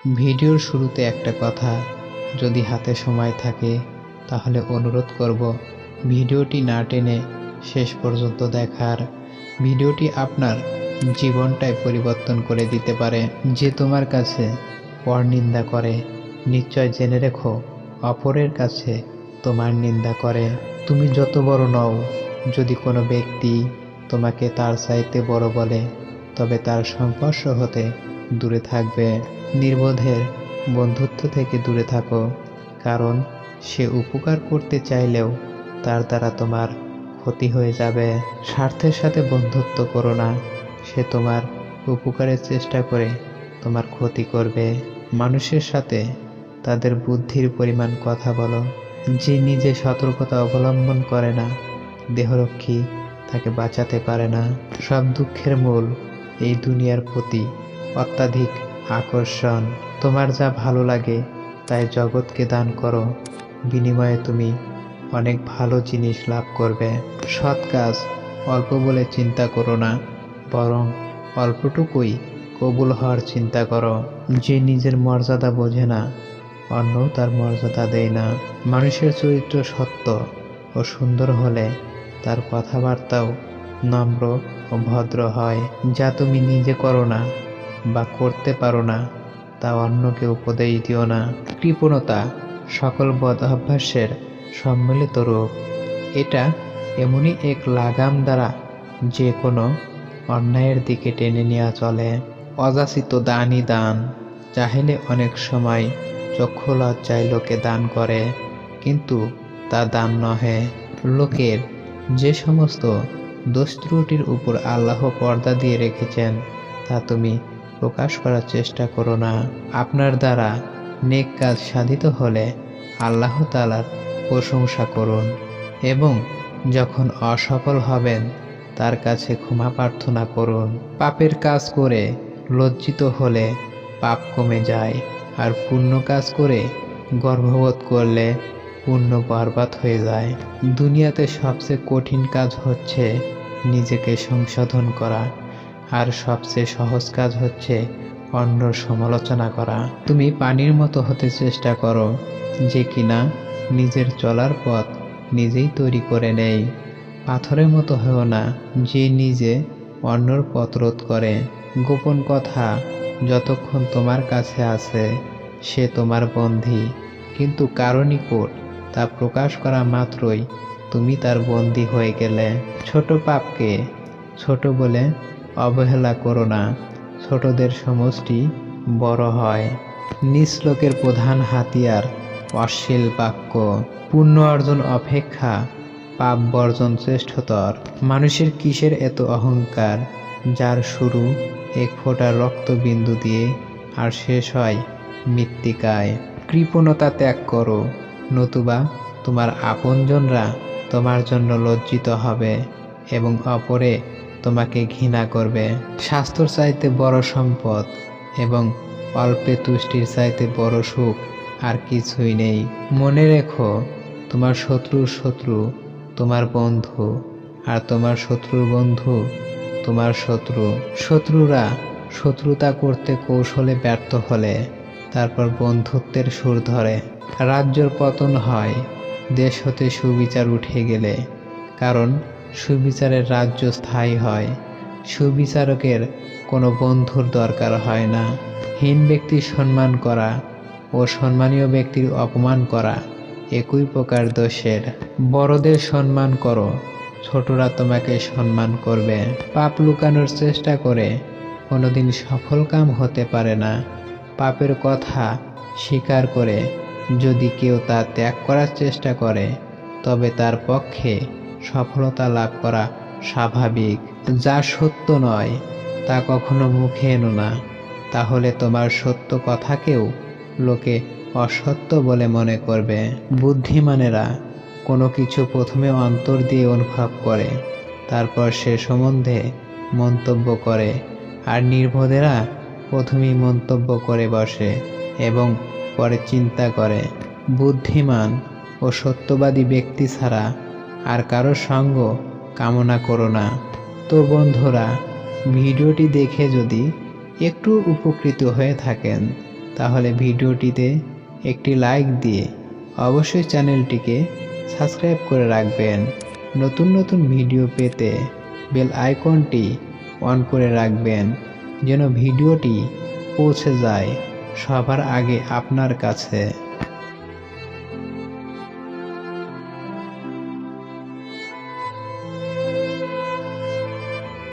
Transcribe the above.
ভিডিওর শুরুতে একটা কথা, যদি হাতে সময় থাকে তাহলে অনুরোধ করব ভিডিওটি না টেনে শেষ পর্যন্ত দেখার। ভিডিওটি আপনার জীবনটাই পরিবর্তন করে দিতে পারে। যে তোমার কাছে পরনিন্দা করে, নিশ্চয় জেনে রেখো অপরের কাছে তোমার নিন্দা করে। তুমি যত বড় নও, যদি কোনো ব্যক্তি তোমাকে তার চাইতে বড় বলে, তবে তার সংস্পর্শ হতে দূরে থাকবে। নির্বোধের বন্ধুত্ব থেকে দূরে থাকো, কারণ সে উপকার করতে চাইলেও তার দ্বারা তোমার ক্ষতি হয়ে যাবে। স্বার্থের সাথে বন্ধুত্ব করো না, সে তোমার উপকারের চেষ্টা করে তোমার ক্ষতি করবে। মানুষের সাথে তাদের বুদ্ধির পরিমাণ কথা বলো। যে নিজে সতর্কতা অবলম্বন করে না, দেহরক্ষী তাকে বাঁচাতে পারে না। সব দুঃখের মূল এই দুনিয়ার প্রতি অত্যাধিক আকর্ষণ। তোমার যা ভালো লাগে তাই জগৎকে দান করো, বিনিময়ে তুমি অনেক ভালো জিনিস লাভ করবে। সৎ কাজ অল্প বলে চিন্তা করো না, বরং অল্পটুকুই কবুল হওয়ার চিন্তা করো। যে নিজের মর্যাদা বোঝে না, অন্য তার মর্যাদা দেয় না। মানুষের চরিত্র সত্য ও সুন্দর হলে তার কথাবার্তাও নম্র ও ভদ্র হয়। যা তুমি নিজে করো না বা করতে পারো না, তা অন্যকে উপদেশ দিও না। কৃপণতা সকল বদ অভ্যাসের সম্মিলিত রূপ। এটা এমনই এক লাগাম দ্বারা যে কোনো অন্যায়ের দিকে টেনে নেওয়া চলে। অযাচিত দানই দান। চাইলে অনেক সময় চক্ষু লজ্জায় লোকে দান করে, কিন্তু তা দান নহে। লোকের যে সমস্ত দোষ ত্রুটির উপর আল্লাহ পর্দা দিয়ে রেখেছেন, তা তুমি প্রকাশ করার চেষ্টা করো না। আপনার দ্বারা নেক কাজ সাধিত হলে আল্লাহ তাআলার প্রশংসা করুন, এবং যখন অসফল হবেন তার কাছে ক্ষমা প্রার্থনা করুন। পাপের কাজ করে লজ্জিত হলে পাপ কমে যায়, আর পুণ্য কাজ করে গর্ববোধ করলে পুণ্য বরবাদ হয়ে যায়। দুনিয়াতে সবচেয়ে কঠিন কাজ হচ্ছে নিজেকে সংশোধন করা, আর সবচেয়ে সহজ কাজ হচ্ছে অন্যর সমালোচনা করা। তুমি পানির মতো হতে চেষ্টা করো, যে কিনা নিজের চলার পথ নিজেই তৈরি করে নেয়। পাথরের মতো হও না, যে নিজে অন্যর পথ রোধ করে। গোপন কথা যতক্ষণ তোমার কাছে আছে সে তোমার বন্দী, কিন্তু কারো নিকট তা প্রকাশ করা মাত্রই তুমি তার বন্দী হয়ে গেলে। ছোট পাপকে ছোট বলে অবহেলা করো না, ছোটদের সমষ্টি বড় হয়। নিজ লোকের প্রধান হাতিয়ার অশ্লীল বাক্য। পুণ্য অর্জন অপেক্ষা পাপ বর্জন শ্রেষ্ঠতর। মানুষের কিসের এত অহংকার, যার শুরু এক ফোঁটা রক্তবিন্দু দিয়ে আর শেষ হয় মৃত্তিকায়। কৃপণতা ত্যাগ করো, নতুবা তোমার আপনজনরা তোমার জন্য লজ্জিত হবে এবং অপরে তোমাকে ঘৃণা করবে। স্বাস্থ্যর চাইতে বড় সম্পদ এবং অল্পে তুষ্টির চাইতে বড় সুখ আর কিছুই নেই। মনে রেখো, তোমার শত্রুর শত্রু তোমার বন্ধু, আর তোমার শত্রুর বন্ধু তোমার শত্রু। শত্রুরা শত্রুতা করতে কৌশলে ব্যর্থ হলে তারপর বন্ধুত্বের সুর ধরে। রাজ্যর পতন হয় দেশ হতে সুবিচার উঠে গেলে, কারণ সুবিচারের রাজ্য স্থায়ী হয়। সুবিচারকের কোনো বন্ধুর দরকার হয় না। হীন ব্যক্তির সম্মান করা ও সম্মানীয় ব্যক্তির অপমান করা একই প্রকার দোষের। বড়দের সম্মান করো, ছোটরা তোমাকে সম্মান করবে। পাপ লুকানোর চেষ্টা করে কোনোদিন সফল কাম হতে পারে না। পাপের কথা স্বীকার করে যদি কেউ তা ত্যাগ করার চেষ্টা করে, তবে তার পক্ষে সফলতা লাভ করা স্বাভাবিক। যা সত্য নয় তা কখনো মুখে এনো না, তাহলে তোমার সত্য কথাকেও লোকে অসত্য বলে মনে করবে। বুদ্ধিমানেরা কোনো কিছু প্রথমে অন্তর দিয়ে অনুভব করে, তারপর সে সম্বন্ধে মন্তব্য করে, আর নির্বোধেরা প্রথমেই মন্তব্য করে বসে এবং পরে চিন্তা করে। বুদ্ধিমান ও সত্যবাদী ব্যক্তি ছাড়া আর কারো সঙ্গ কামনা করো না। তো বন্ধুরা, ভিডিওটি দেখে যদি একটু উপকৃত হয়ে থাকেন তাহলে ভিডিওটিতে একটি লাইক দিয়ে অবশ্যই চ্যানেলটিকে সাবস্ক্রাইব করে রাখবেন। নতুন নতুন ভিডিও পেতে বেল আইকনটি অন করে রাখবেন, যেন ভিডিওটি পৌঁছে যায় সবার আগে আপনার কাছে।